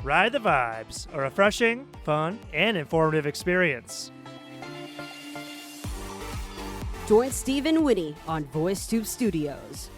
Ride the Vibes, a refreshing, fun, and informative experience. Join Steve and Winnie on VoiceTube Studios.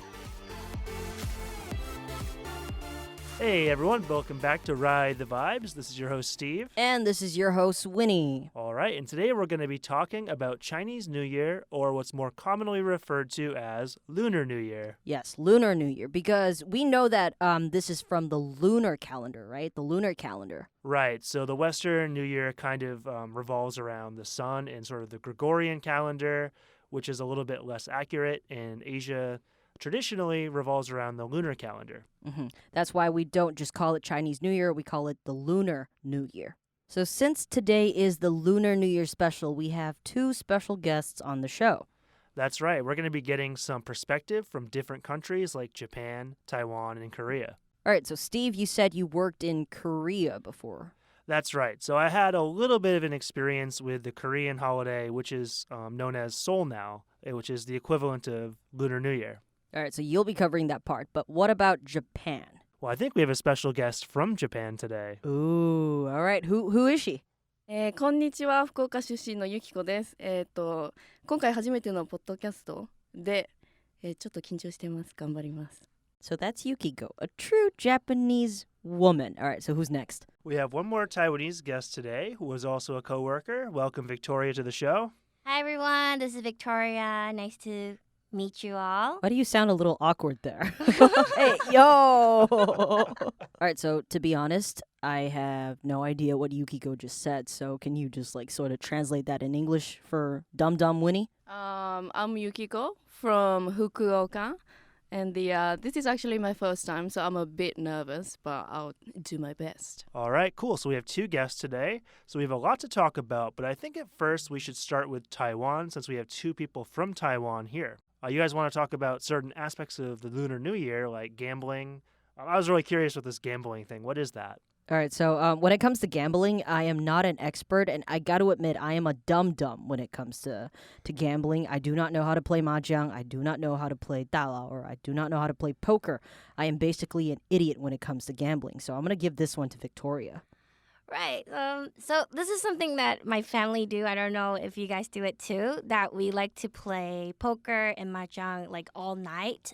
Hey everyone, welcome back to Ride the Vibes. This is your host Steve. And this is your host, Winnie. All right, and today we're going to be talking about Chinese New Year, or what's more commonly referred to as Lunar New Year. Yes, Lunar New Year, because we know that this is from the lunar calendar, right? The lunar calendar. Right, so the Western New Year kind of revolves around the sun and sort of the Gregorian calendar, which is a little bit less accurate, and Asia traditionally revolves around the lunar calendar. Mm-hmm. That's why we don't just call it Chinese New Year, we call it the Lunar New Year. So since today is the Lunar New Year special, we have two special guests on the show. That's right. We're going to be getting some perspective from different countries like Japan, Taiwan, and Korea. All right, so Steve, you said you worked in Korea before. That's right. So I had a little bit of an experience with the Korean holiday, which is known as Seoul now, which is the equivalent of Lunar New Year. All right, so you'll be covering that part. But what about Japan? Well, I think we have a special guest from Japan today. Ooh, all right. Who is she? こんにちは、福岡出身のゆきこです。今回初めてのポッドキャストで、ちょっと緊張してます。頑張ります。 So that's Yukiko, a true Japanese woman. All right, so who's next? We have one more Taiwanese guest today who is also a coworker. Welcome, Victoria, to the show. Hi, everyone. This is Victoria. Nice to meet you all. Why do you sound a little awkward there? Hey, yo! All right, so to be honest, I have no idea what Yukiko just said. So can you just sort of translate that in English for Dum Dum Winnie? I'm Yukiko from Fukuoka. And this is actually my first time, so I'm a bit nervous, but I'll do my best. All right, cool. So we have two guests today. So we have a lot to talk about, but I think at first we should start with Taiwan since we have two people from Taiwan here. You guys want to talk about certain aspects of the Lunar New Year, like gambling? I was really curious with this gambling thing. What is that? All right, so when it comes to gambling, I am not an expert, and I got to admit, I am a dum-dum when it comes to gambling. I do not know how to play mahjong, I do not know how to play dala, or I do not know how to play poker. I am basically an idiot when it comes to gambling, so I'm going to give this one to Victoria. Right. So this is something that my family do. I don't know if you guys do it too. That we like to play poker and mahjong like all night.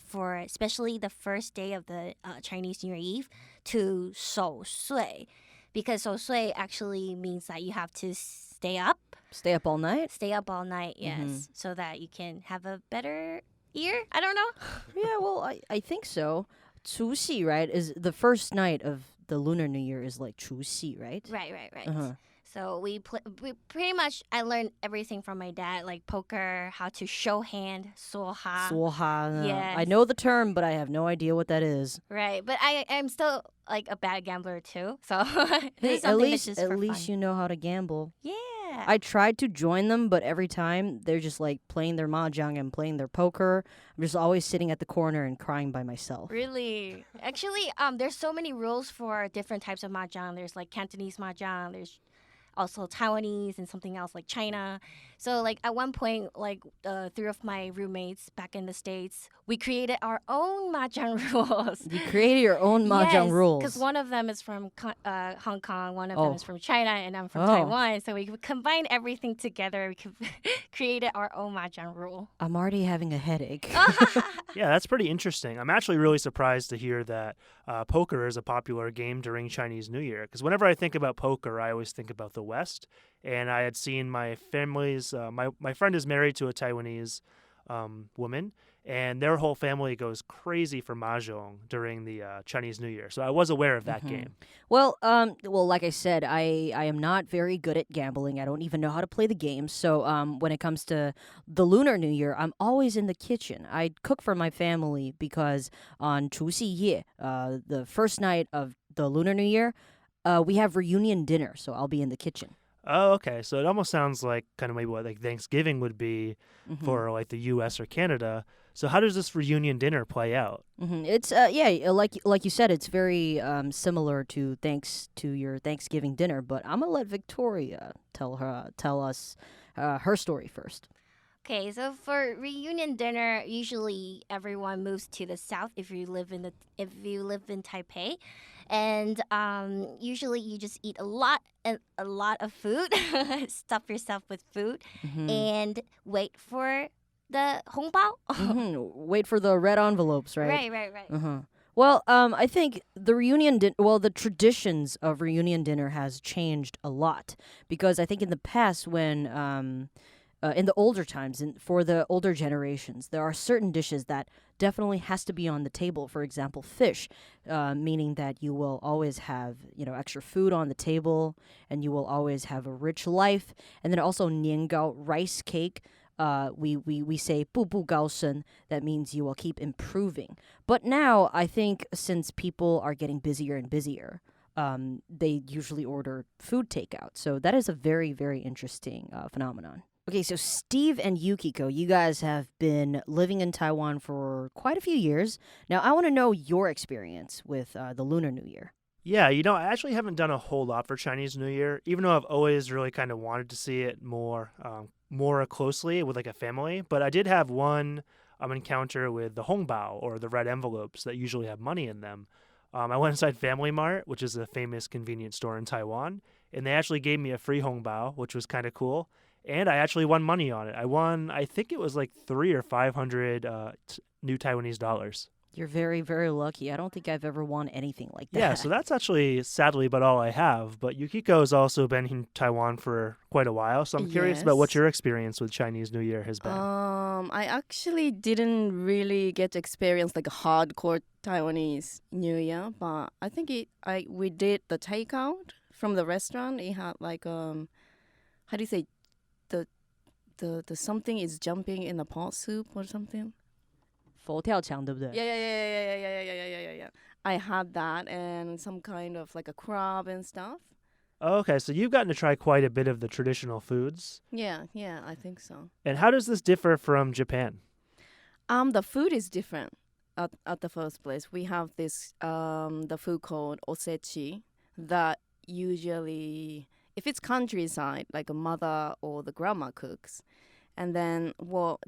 For especially the first day of the Chinese New Year Eve to 守岁, because 守岁 actually means that you have to stay up. Stay up all night? Stay up all night, yes, so that you can have a better year. I don't know. Yeah, well, I think so. 除夕, right, is the first night of the Lunar New Year is like 除夕, right? Right. Uh-huh. So we pretty much, I learned everything from my dad, like poker, how to show hand, soha. Soha. Yes. I know the term, but I have no idea what that is. Right, but I'm still like a bad gambler too. So Hey, this is at something that's just least for you fun. know how to gamble. Yeah. I tried to join them, but every time they're just like playing their mahjong and playing their poker. I'm just always sitting at the corner and crying by myself. Really? Actually, there's so many rules for different types of mahjong. There's like Cantonese mahjong. There's also Taiwanese and something else like China. So like at one point, like three of my roommates back in the States, we created our own mahjong rules. You created your own mahjong rules. Because one of them is from Hong Kong, one of them is from China, and I'm from Taiwan. So we combined everything together. We created our own mahjong rule. I'm already having a headache. Yeah, that's pretty interesting. I'm actually really surprised to hear that poker is a popular game during Chinese New Year. Because whenever I think about poker, I always think about the West. And I had seen my family's, my friend is married to a Taiwanese woman, and their whole family goes crazy for mahjong during the Chinese New Year. So I was aware of that game. Well, like I said, I am not very good at gambling. I don't even know how to play the game. So when it comes to the Lunar New Year, I'm always in the kitchen. I cook for my family because on 除夕夜, the first night of the Lunar New Year, we have reunion dinner. So I'll be in the kitchen. Oh, okay. So it almost sounds like kind of maybe what like Thanksgiving would be for like the U.S. or Canada. So how does this reunion dinner play out? It's like you said, it's very similar to your Thanksgiving dinner. But I'm gonna let Victoria tell us her story first. Okay, so for reunion dinner, usually everyone moves to the south if you live in Taipei, and usually you just eat a lot of food, stuff yourself with food, and wait for the hongbao. Wait for the red envelopes, right? Right. Well, I think the the traditions of reunion dinner has changed a lot because I think in the past when in the older times and for the older generations, there are certain dishes that definitely has to be on the table. For example, fish, meaning that you will always have, extra food on the table and you will always have a rich life. And then also niangao, rice cake. We say 步步高升, that means you will keep improving. But now I think since people are getting busier and busier, they usually order food takeout. So that is a very, very interesting phenomenon. Okay, so Steve and Yukiko, you guys have been living in Taiwan for quite a few years. Now, I want to know your experience with the Lunar New Year. Yeah, I actually haven't done a whole lot for Chinese New Year, even though I've always really kind of wanted to see it more closely with like a family. But I did have one encounter with the hongbao, or the red envelopes that usually have money in them. I went inside Family Mart, which is a famous convenience store in Taiwan, and they actually gave me a free hongbao, which was kind of cool. And I actually won money on it. I won, I think it was like 300 or 500 new Taiwanese dollars. You're very, very lucky. I don't think I've ever won anything like that. Yeah, so that's actually sadly about all I have. But Yukiko has also been in Taiwan for quite a while. So I'm curious about what your experience with Chinese New Year has been. I actually didn't really get to experience like a hardcore Taiwanese New Year, but I think we did the takeout from the restaurant. It had like how do you say, the something is jumping in the pot soup or something. 佛跳墙, 对不对? Yeah. I had that and some kind of like a crab and stuff. Okay, so you've gotten to try quite a bit of the traditional foods. Yeah, I think so. And how does this differ from Japan? The food is different at the first place. We have this the food called osechi that usually, if it's countryside, like a mother or the grandma cooks. And then,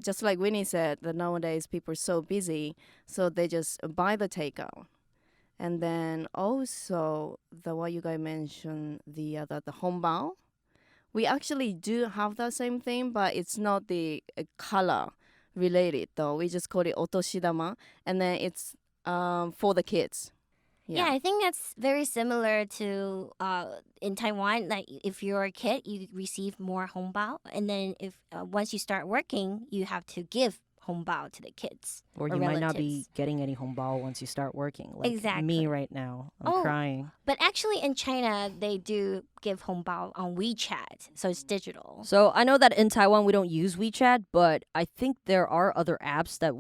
just like Winnie said, that nowadays people are so busy, so they just buy the takeout. And then also, what you guys mentioned, the hongbao. We actually do have the same thing, but it's not the color related, though. We just call it otoshidama, and then it's for the kids. Yeah, I think that's very similar to in Taiwan. Like if you're a kid, you receive more hongbao, and then if once you start working, you have to give hongbao to the kids. Or you might not be getting any hongbao once you start working. Like exactly. Me right now, I'm crying. But actually, in China, they do give hongbao on WeChat, so it's digital. So I know that in Taiwan we don't use WeChat, but I think there are other apps that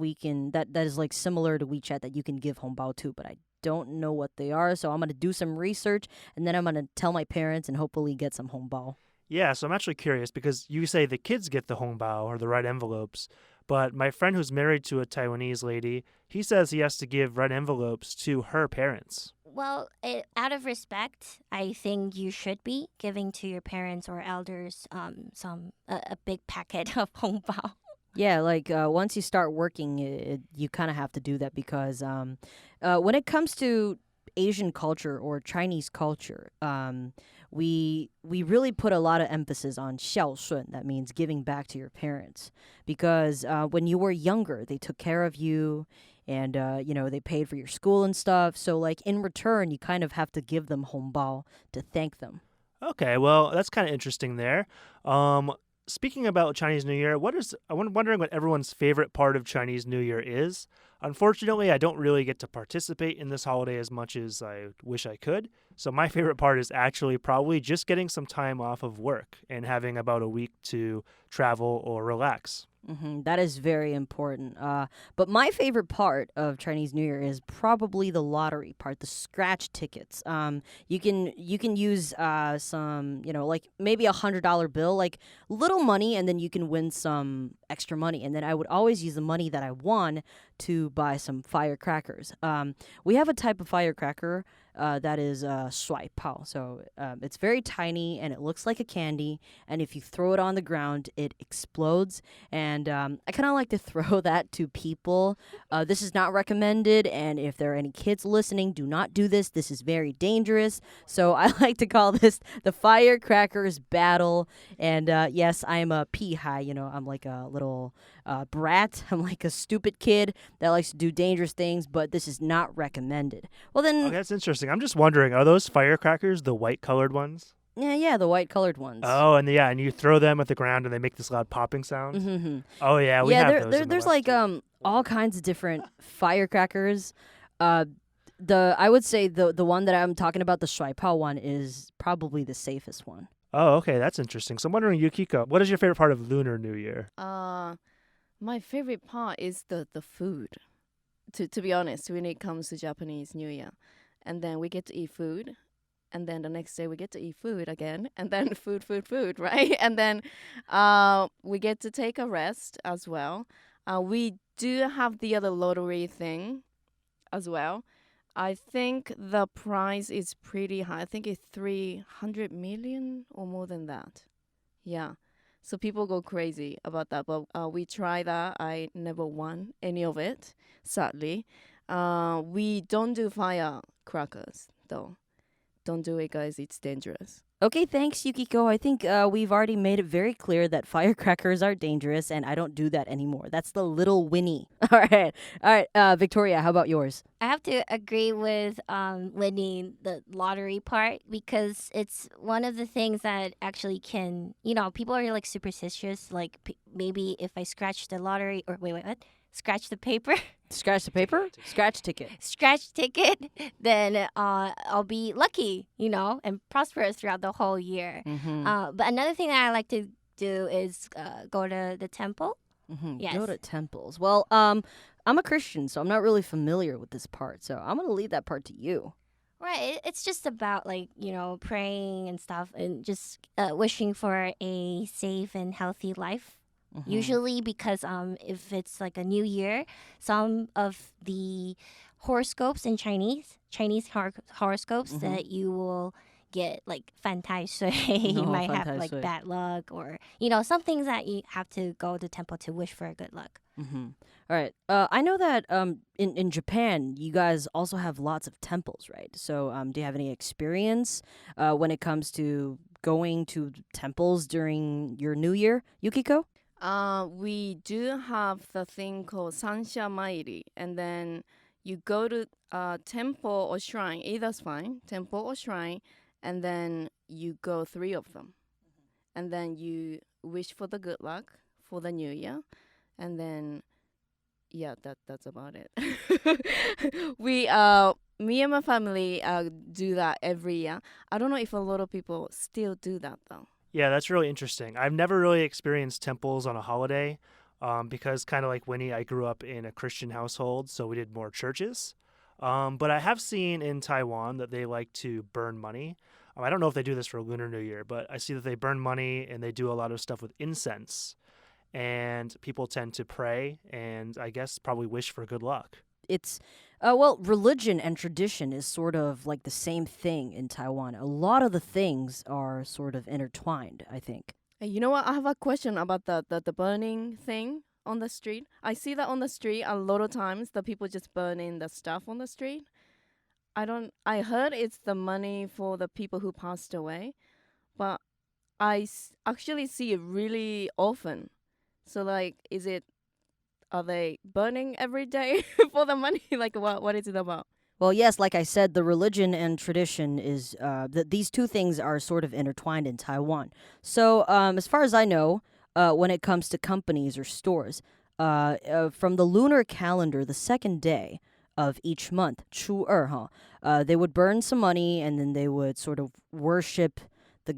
that is like similar to WeChat that you can give hongbao to, but I don't know what they are, so I'm going to do some research, and then I'm going to tell my parents and hopefully get some hongbao. Yeah, so I'm actually curious because you say the kids get the hongbao or the red envelopes, but my friend who's married to a Taiwanese lady, he says he has to give red envelopes to her parents. Well, out of respect, I think you should be giving to your parents or elders a big packet of hongbao. Yeah, like once you start working, you kind of have to do that because when it comes to Asian culture or Chinese culture, we really put a lot of emphasis on 孝顺. That means giving back to your parents. Because when you were younger, they took care of you and, they paid for your school and stuff. So, like, in return, you kind of have to give them hongbao to thank them. Okay, well, that's kind of interesting there. Speaking about Chinese New Year, I'm wondering what everyone's favorite part of Chinese New Year is. Unfortunately, I don't really get to participate in this holiday as much as I wish I could. So my favorite part is actually probably just getting some time off of work and having about a week to travel or relax. That is very important. But my favorite part of Chinese New Year is probably the lottery part, the scratch tickets. You can use some, like maybe $100 bill, like little money, and then you can win some extra money. And then I would always use the money that I won to buy some firecrackers. We have a type of firecracker that is 甩炮. So it's very tiny and it looks like a candy. And if you throw it on the ground, it explodes. And I kind of like to throw that to people. This is not recommended. And if there are any kids listening, do not do this. This is very dangerous. So I like to call this the firecrackers battle. And yes, I'm a pihai. I'm like a little brat. I'm like a stupid kid that likes to do dangerous things, but this is not recommended. Well, then... Okay, that's interesting. I'm just wondering, are those firecrackers the white-colored ones? Yeah, the white-colored ones. Oh, and you throw them at the ground and they make this loud popping sound? Mm-hmm. Oh, yeah, we have those in the there's West, like too. all kinds of different firecrackers. I would say the one that I'm talking about, the Shuaipao one, is probably the safest one. Oh, okay, that's interesting. So I'm wondering, Yukiko, what is your favorite part of Lunar New Year? My favorite part is the food. To be honest, when it comes to Japanese New Year, and then we get to eat food, and then the next day we get to eat food again, and then food, right? And then we get to take a rest as well. We do have the other lottery thing as well. I think the price is pretty high. I think it's 300 million or more than that. Yeah. So people go crazy about that. But we try that. I never won any of it, sadly. We don't do firecrackers, though. Don't do it, guys. It's dangerous. Okay, thanks, Yukiko. I think we've already made it very clear that firecrackers are dangerous, and I don't do that anymore. That's the little Winnie. All right. Victoria, how about yours? I have to agree with Winnie, the lottery part, because it's one of the things that actually can, people are like superstitious. Like maybe if I scratch the lottery, or wait, what? Scratch the paper? Scratch the paper? Scratch ticket. Scratch ticket, then I'll be lucky, and prosperous throughout the whole year. Mm-hmm. But another thing that I like to do is go to the temple. Mm-hmm. Yes. Go to temples. Well, I'm a Christian, so I'm not really familiar with this part. So I'm going to leave that part to you. Right. It's just about praying and stuff and just wishing for a safe and healthy life. Mm-hmm. Usually because if it's like a new year, some of the horoscopes in Chinese horoscopes that you will get like 犯太岁, you might have like bad luck, or some things that you have to go to temple to wish for good luck. Mm-hmm. All right. I know that in Japan, you guys also have lots of temples, right? So do you have any experience when it comes to going to temples during your New Year, Yukiko? We do have the thing called Sansha Mairi, and then you go to temple or shrine, either's fine, temple or shrine, and then you go 3 of them. And then you wish for the good luck for the new year, and then, yeah, that's about it. Me and my family do that every year. I don't know if a lot of people still do that, though. Yeah, that's really interesting. I've never really experienced temples on a holiday because kind of like Winnie, I grew up in a Christian household, so we did more churches. But I have seen in Taiwan that they like to burn money. I don't know if they do this for Lunar New Year, but I see that they burn money and they do a lot of stuff with incense. And people tend to pray and I guess probably wish for good luck. It's, religion and tradition is sort of like the same thing in Taiwan. A lot of the things are sort of intertwined, I think. Hey, you know what? I have a question about the burning thing on the street. I see that on the street a lot of times, the people just burning the stuff on the street. I heard it's the money for the people who passed away, but I actually see it really often. So, are they burning every day for the money? Like, what is it about? Well, yes, like I said, the religion and tradition is these two things are sort of intertwined in Taiwan. So, as far as I know, when it comes to companies or stores, from the lunar calendar, the second day of each month, 初二, they would burn some money and then they would sort of worship the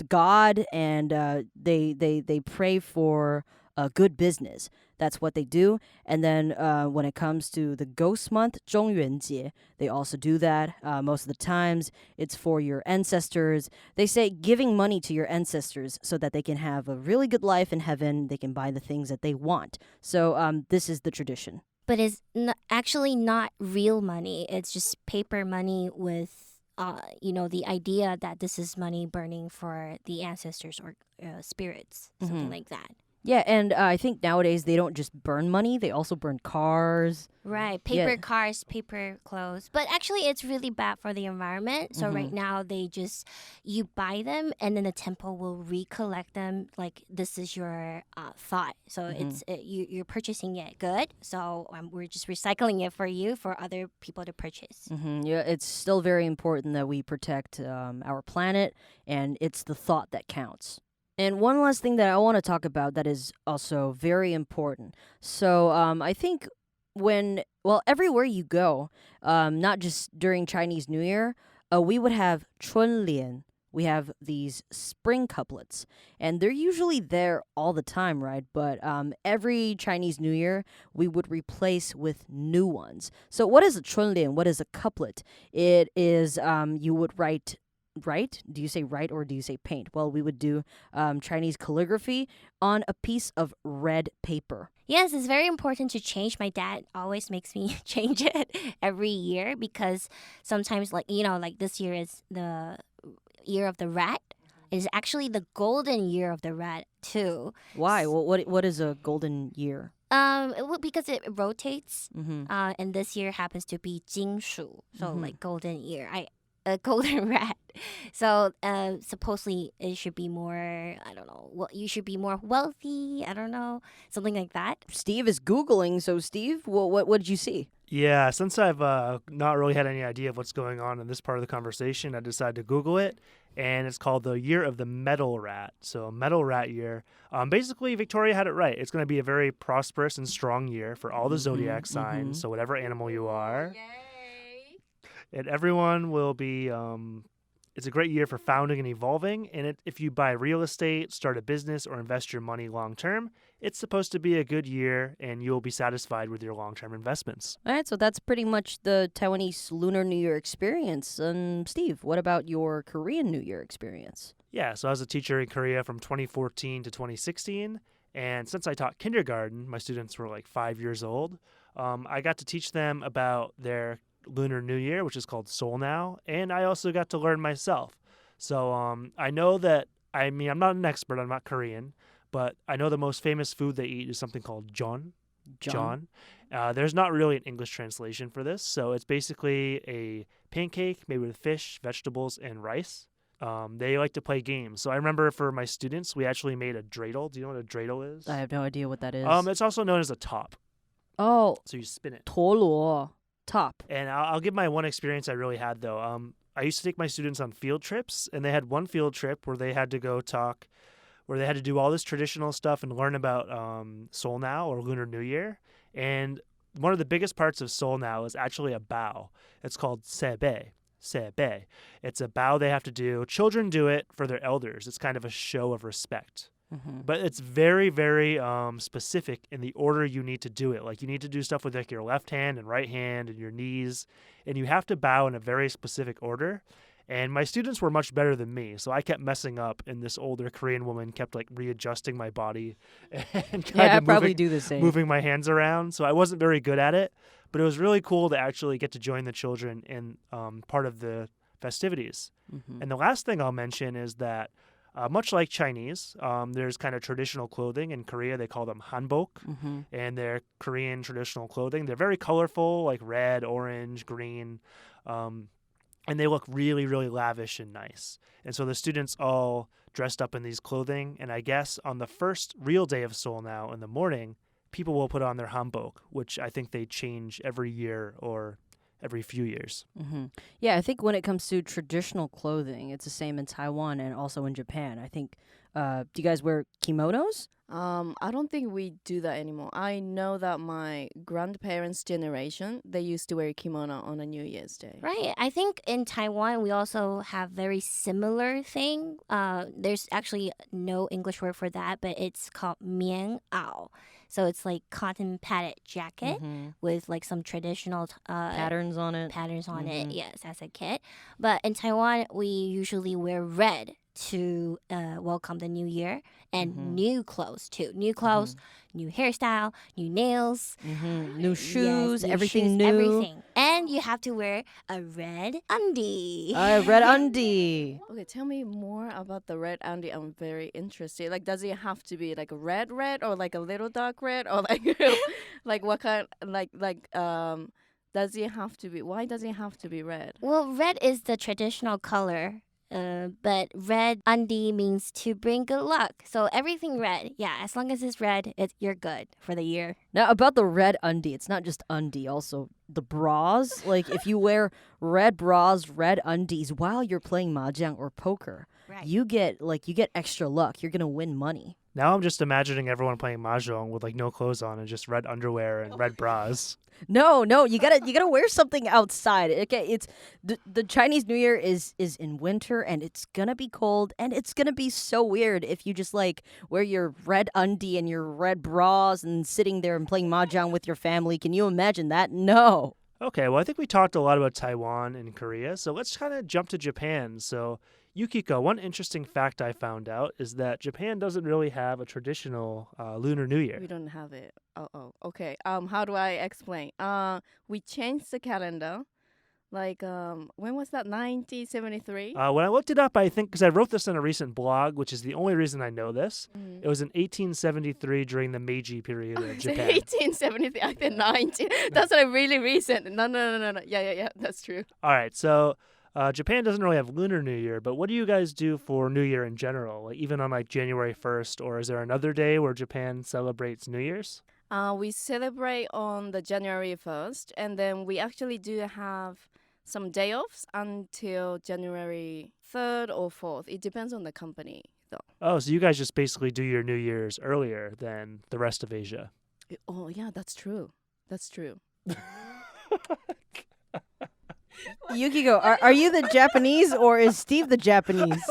god, and they pray for good business. That's what they do. And then when it comes to the ghost month, 中元节, they also do that. Most of the times, it's for your ancestors. They say giving money to your ancestors so that they can have a really good life in heaven. They can buy the things that they want. So this is the tradition. But it's actually not real money. It's just paper money with, the idea that this is money burning for the ancestors or spirits, something like that. Yeah, and I think nowadays they don't just burn money, they also burn cars. Right, paper cars, paper clothes. But actually, it's really bad for the environment. So right now, you buy them, and then the temple will recollect them. Like this is your thought. So you're purchasing it good. So we're just recycling it for you, for other people to purchase. Yeah, it's still very important that we protect our planet, and it's the thought that counts. And one last thing that I want to talk about that is also very important. So I think everywhere you go, not just during Chinese New Year, we would have 春联. We have these spring couplets, and they're usually there all the time, right? But every Chinese New Year, we would replace with new ones. So what is a 春联? What is a couplet? It is you would write. Do you say write or do you say paint? Well, we would do Chinese calligraphy on a piece of red paper. Yes, it's very important to change. My dad always makes me change it every year because sometimes, like this year is the year of the rat. It's actually the golden year of the rat too. Why? What is a golden year? Because it rotates, and this year happens to be 金鼠, so like golden year. A golden rat. So supposedly it should be more, I don't know, you should be more wealthy, I don't know, something like that. Steve is Googling, so Steve, what did you see? Yeah, since I've not really had any idea of what's going on in this part of the conversation, I decided to Google it, and it's called the Year of the Metal Rat. So Metal Rat Year. Basically, Victoria had it right. It's going to be a very prosperous and strong year for all the zodiac signs, so whatever animal you are. And everyone will be, it's a great year for founding and evolving. And if you buy real estate, start a business, or invest your money long term, it's supposed to be a good year and you'll be satisfied with your long term investments. All right, so that's pretty much the Taiwanese Lunar New Year experience. Steve, what about your Korean New Year experience? Yeah, so I was a teacher in Korea from 2014 to 2016. And since I taught kindergarten, my students were like 5 years old, I got to teach them about their Lunar New Year, which is called Seoul now, and I also got to learn myself. So I know that, I'm not an expert, I'm not Korean, but I know the most famous food they eat is something called jeon. There's not really an English translation for this, so it's basically a pancake made with fish, vegetables, and rice. They like to play games. So I remember for my students, we actually made a dreidel. Do you know what a dreidel is? I have no idea what that is. It's also known as a top. Oh. So you spin it. 陀螺. Top. And I'll give my one experience I really had, though. I used to take my students on field trips, and they had one field trip where they had to where they had to do all this traditional stuff and learn about Seoul Now or Lunar New Year. And one of the biggest parts of Seoul Now is actually a bow. It's called sebe. It's a bow they have to do. Children do it for their elders. It's kind of a show of respect. But it's very, very specific in the order you need to do it. Like you need to do stuff with like your left hand and right hand and your knees, and you have to bow in a very specific order. And my students were much better than me, so I kept messing up, and this older Korean woman kept like readjusting my body and moving my hands around. So I wasn't very good at it, but it was really cool to actually get to join the children in part of the festivities. And the last thing I'll mention is that much like Chinese, there's kind of traditional clothing. In Korea, they call them hanbok, and they're Korean traditional clothing. They're very colorful, like red, orange, green, and they look really, really lavish and nice. And so the students all dressed up in these clothing, and I guess on the first real day of Seoul Now in the morning, people will put on their hanbok, which I think they change every year or every few years. Yeah, I think when it comes to traditional clothing, it's the same in Taiwan and also in Japan. I think, do you guys wear kimonos? I don't think we do that anymore. I know that my grandparents' generation, they used to wear kimono on a New Year's Day. Right. I think in Taiwan, we also have very similar thing. There's actually no English word for that, but it's called 棉袄. So it's like cotton padded jacket with like some traditional patterns on it. Yes, as a kid. But in Taiwan, we usually wear red. to welcome the new year, and new clothes too. New clothes, new hairstyle, new nails, new shoes, yes, new everything shoes, new. everything. And you have to wear a red undie. Red undie. Okay, tell me more about the red undie. I'm very interested. Like, does it have to be like a red, or like a little dark red, or like, like what kind, does it have to be? Why does it have to be red? Well, red is the traditional color. But red undie means to bring good luck. So everything red. Yeah, as long as it's red, you're good for the year. Now, about the red undie, it's not just undie, also the bras. Like, if you wear red bras, red undies while you're playing mahjong or poker, Right. you get extra luck. You're going to win money. Now I'm just imagining everyone playing mahjong with like no clothes on and just red underwear and red bras. No, you gotta wear something outside. Okay, it's the Chinese New Year is in winter and it's gonna be cold and it's gonna be so weird if you just like wear your red undie and your red bras and sitting there and playing mahjong with your family. Can you imagine that? No. Okay, well I think we talked a lot about Taiwan and Korea, so let's kind of jump to Japan. So Yukiko, one interesting fact I found out is that Japan doesn't really have a traditional Lunar New Year. We don't have it. Oh, okay. How do I explain? We changed the calendar. Like, when was that? 1973? When I looked it up, I think, because I wrote this in a recent blog, which is the only reason I know this, it was in 1873 during the Meiji period of Japan. 1873. I think 19. That's like really recent. No. Yeah. That's true. All right, so Japan doesn't really have Lunar New Year, but what do you guys do for New Year in general? Like even on like January 1st, or is there another day where Japan celebrates New Year's? We celebrate on the January 1st, and then we actually do have some day offs until January 3rd or 4th. It depends on the company, though. Oh, so you guys just basically do your New Year's earlier than the rest of Asia. Oh, yeah, that's true. That's true. Yukiko, are you the Japanese or is Steve the Japanese?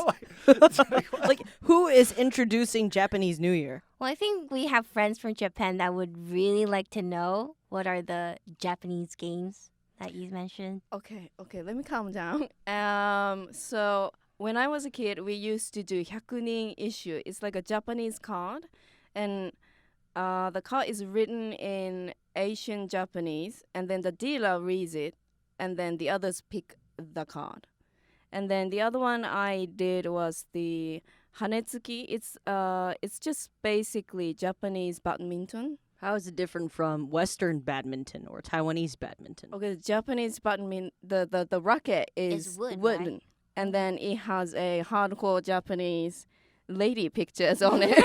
Like, who is introducing Japanese New Year? Well, I think we have friends from Japan that would really like to know what are the Japanese games that you mentioned. Okay, let me calm down. So when I was a kid, we used to do hyakunin issue. It's like a Japanese card, and the card is written in Asian Japanese, and then the dealer reads it, and then the others pick the card. And then the other one I did was the hanetsuki. It's just basically Japanese badminton. How is it different from Western badminton or Taiwanese badminton? Okay, Japanese badminton, the racket is wood, wooden. right? And then it has a hardcore Japanese lady pictures on it.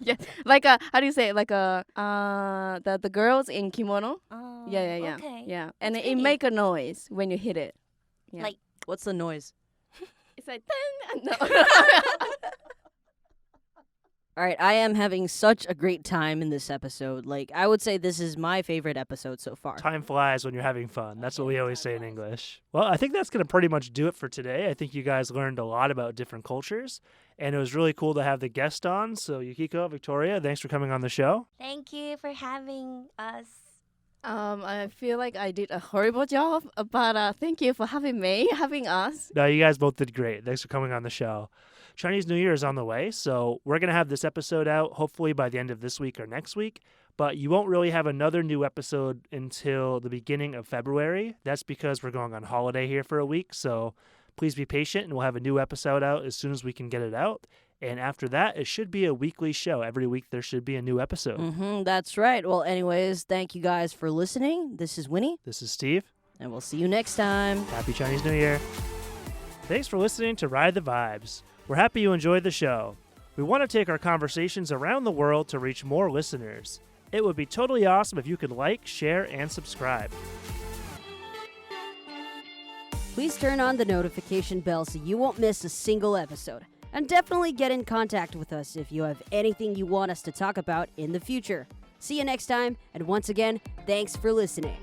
Yeah, like a, how do you say it? Like a the girls in kimono. Oh, Yeah. Okay. Yeah, and That's it pretty. make a noise when you hit it. Yeah. Like, What's the noise? It's like ding. No. All right, I am having such a great time in this episode. Like, I would say this is my favorite episode so far. Time flies when you're having fun. That's what we always say in English. Well, I think that's going to pretty much do it for today. I think you guys learned a lot about different cultures, and it was really cool to have the guest on. So, Yukiko, Victoria, thanks for coming on the show. thank you for having us. I feel like I did a horrible job, but thank you for having us. No, you guys both did great. Thanks for coming on the show. Chinese New Year is on the way, so we're going to have this episode out hopefully by the end of this week or next week, but you won't really have another new episode until the beginning of February. That's because we're going on holiday here for a week, so please be patient and we'll have a new episode out as soon as we can get it out. And after that, it should be a weekly show. Every week there should be a new episode. That's right. Well, anyways, thank you guys for listening. This is Winnie, This is Steve. and we'll see you next time. Happy Chinese New Year. Thanks for listening to Ride the Vibes. We're happy you enjoyed the show. We want to take our conversations around the world to reach more listeners. It would be totally awesome if you could like, share, and subscribe. Please turn on the notification bell so you won't miss a single episode. And definitely get in contact with us if you have anything you want us to talk about in the future. See you next time, and once again, thanks for listening.